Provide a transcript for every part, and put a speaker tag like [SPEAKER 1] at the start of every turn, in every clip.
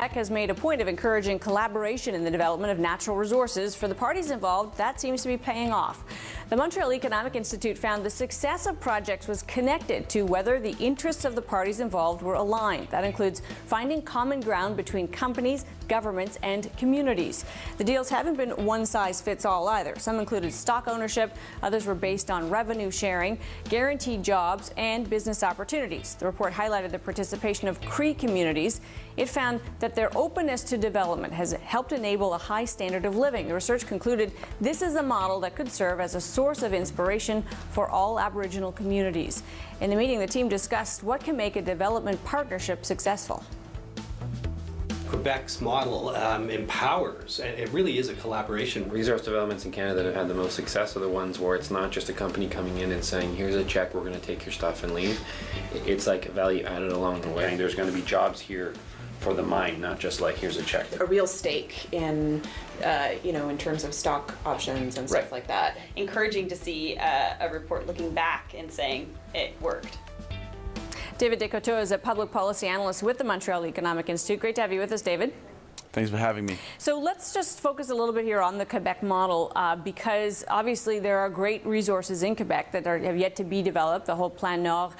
[SPEAKER 1] Quebec has made a point of encouraging collaboration in the development of natural resources. For the parties involved, that seems to be paying off. The Montreal Economic Institute found the success of projects was connected to whether the interests of the parties involved were aligned. That includes finding common ground between companies, governments, and communities. The deals haven't been one size fits all either. Some included stock ownership, others were based on revenue sharing, guaranteed jobs, and business opportunities. The report highlighted the participation of Cree communities. It found that their openness to development has helped enable a high standard of living. The research concluded this is a model that could serve as a source of inspiration for all Aboriginal communities. In the meeting, the team discussed what can make a development partnership successful.
[SPEAKER 2] Quebec's model empowers, and it really is a collaboration.
[SPEAKER 3] Resource developments in Canada that have had the most success are the ones where it's not just a company coming in and saying, here's a check, we're going to take your stuff and leave. It's like value added along the way. There's going to be jobs here for the mine, not just like, here's a check.
[SPEAKER 4] A real stake in, in terms of stock options and stuff like that.
[SPEAKER 5] Encouraging to see a report looking back and saying it worked.
[SPEAKER 1] David Descôteaux is a public policy analyst with the Montreal Economic Institute. Great to have you with us, David.
[SPEAKER 6] Thanks for having me.
[SPEAKER 1] So let's just focus a little bit here on the Quebec model because obviously there are great resources in Quebec that have yet to be developed. The whole Plan Nord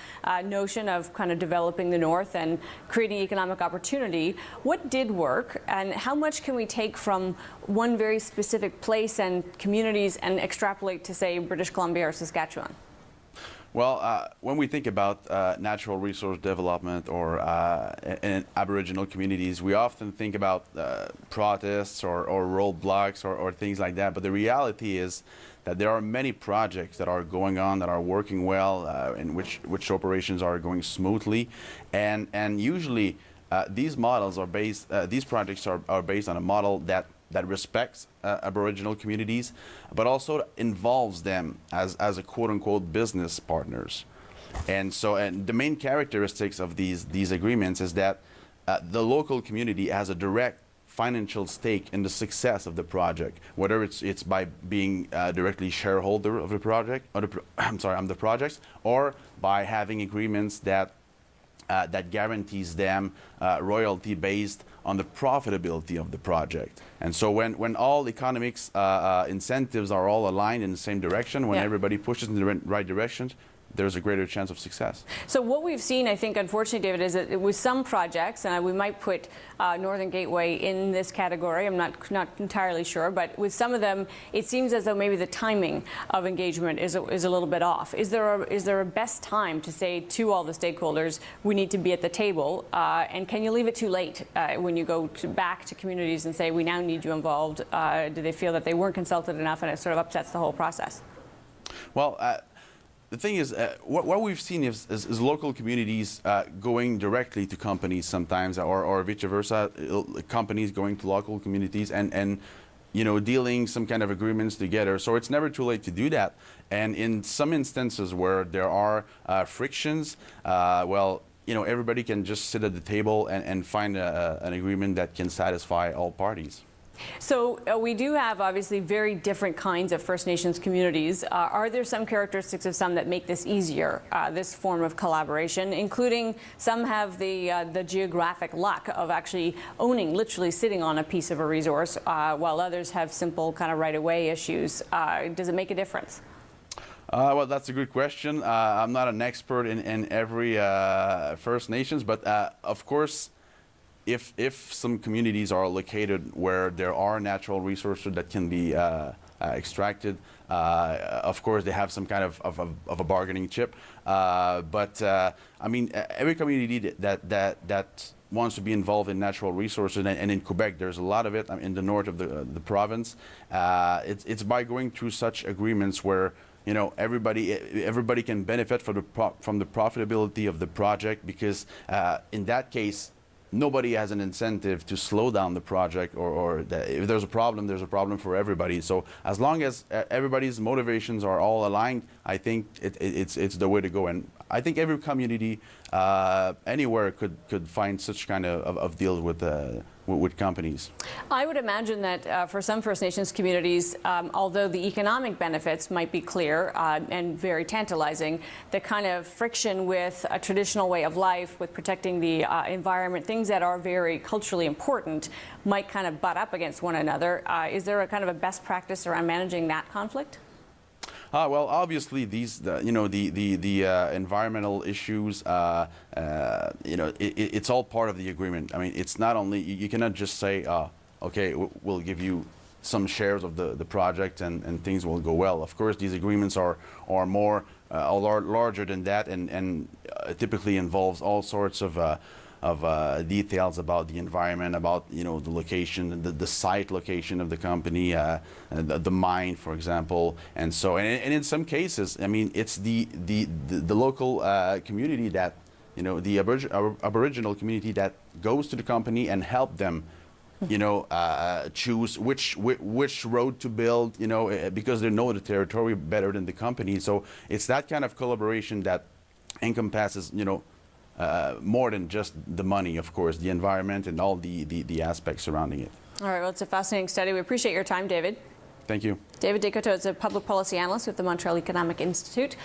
[SPEAKER 1] notion of kind of developing the North and creating economic opportunity. What did work, and how much can we take from one very specific place and communities and extrapolate to, say, British Columbia or Saskatchewan?
[SPEAKER 6] Well, when we think about natural resource development or in Aboriginal communities, we often think about protests or roadblocks or things like that. But the reality is that there are many projects that are going on that are working well, in which operations are going smoothly, and usually these models are based. These projects are based on a model that respects Aboriginal communities, but also involves them as a quote-unquote business partners. And the main characteristics of these agreements is that the local community has a direct financial stake in the success of the project, whether it's by being directly shareholder of the project, or the projects, or by having agreements that guarantees them royalty based on the profitability of the project. And so when all economics incentives are all aligned in the same direction, when everybody pushes in the right direction, there's a greater chance of success.
[SPEAKER 1] So what we've seen, I think, unfortunately, David, is that with some projects, and we might put Northern Gateway in this category, I'm not entirely sure, but with some of them, it seems as though maybe the timing of engagement is a little bit off. Is there a best time to say to all the stakeholders, we need to be at the table, and can you leave it too late when you go back to communities and say, we now need you involved? Do they feel that they weren't consulted enough and it sort of upsets the whole process?
[SPEAKER 6] Well, the thing is, what we've seen is local communities going directly to companies sometimes, or vice versa, companies going to local communities and dealing some kind of agreements together. So it's never too late to do that. And in some instances where there are frictions, everybody can just sit at the table and find an agreement that can satisfy all parties.
[SPEAKER 1] So we do have obviously very different kinds of First Nations communities. Are there some characteristics of some that make this easier, this form of collaboration, including some have the geographic luck of actually owning, literally sitting on a piece of a resource, while others have simple kind of right-of-way issues? Does it make a difference?
[SPEAKER 6] Well, that's a good question. I'm not an expert in every First Nations, but of course, if some communities are located where there are natural resources that can be extracted, of course they have some kind of a bargaining chip. But I mean, every community that wants to be involved in natural resources, and in Quebec there's a lot of it. In the north of the province, it's by going through such agreements where everybody can benefit from the profitability of the project, because in that case, nobody has an incentive to slow down the project, or if there's a problem for everybody. So as long as everybody's motivations are all aligned, I think it's the way to go. And I think every community anywhere could find such kind of deal with companies.
[SPEAKER 1] I would imagine that for some First Nations communities, although the economic benefits might be clear and very tantalizing, the kind of friction with a traditional way of life, with protecting the environment, things that are very culturally important, might kind of butt up against one another. Is there a kind of a best practice around managing that conflict?
[SPEAKER 6] Well, obviously, these the environmental issues, it's all part of the agreement. I mean, it's not only you cannot just say, okay, we'll give you some shares of the project and things will go well. Of course, these agreements are more larger than that, and typically involves all sorts of details about the environment, about the location, the site location of the company, the mine, for example, and in some cases, I mean, it's the local community that the Aboriginal community that goes to the company and help them, choose which road to build, because they know the territory better than the company. So it's that kind of collaboration that encompasses, more than just the money, of course, the environment and all the aspects surrounding it.
[SPEAKER 1] All right, well, it's a fascinating study. We appreciate your time, David.
[SPEAKER 6] Thank you.
[SPEAKER 1] David Descôteaux is a public policy analyst with the Montreal Economic Institute.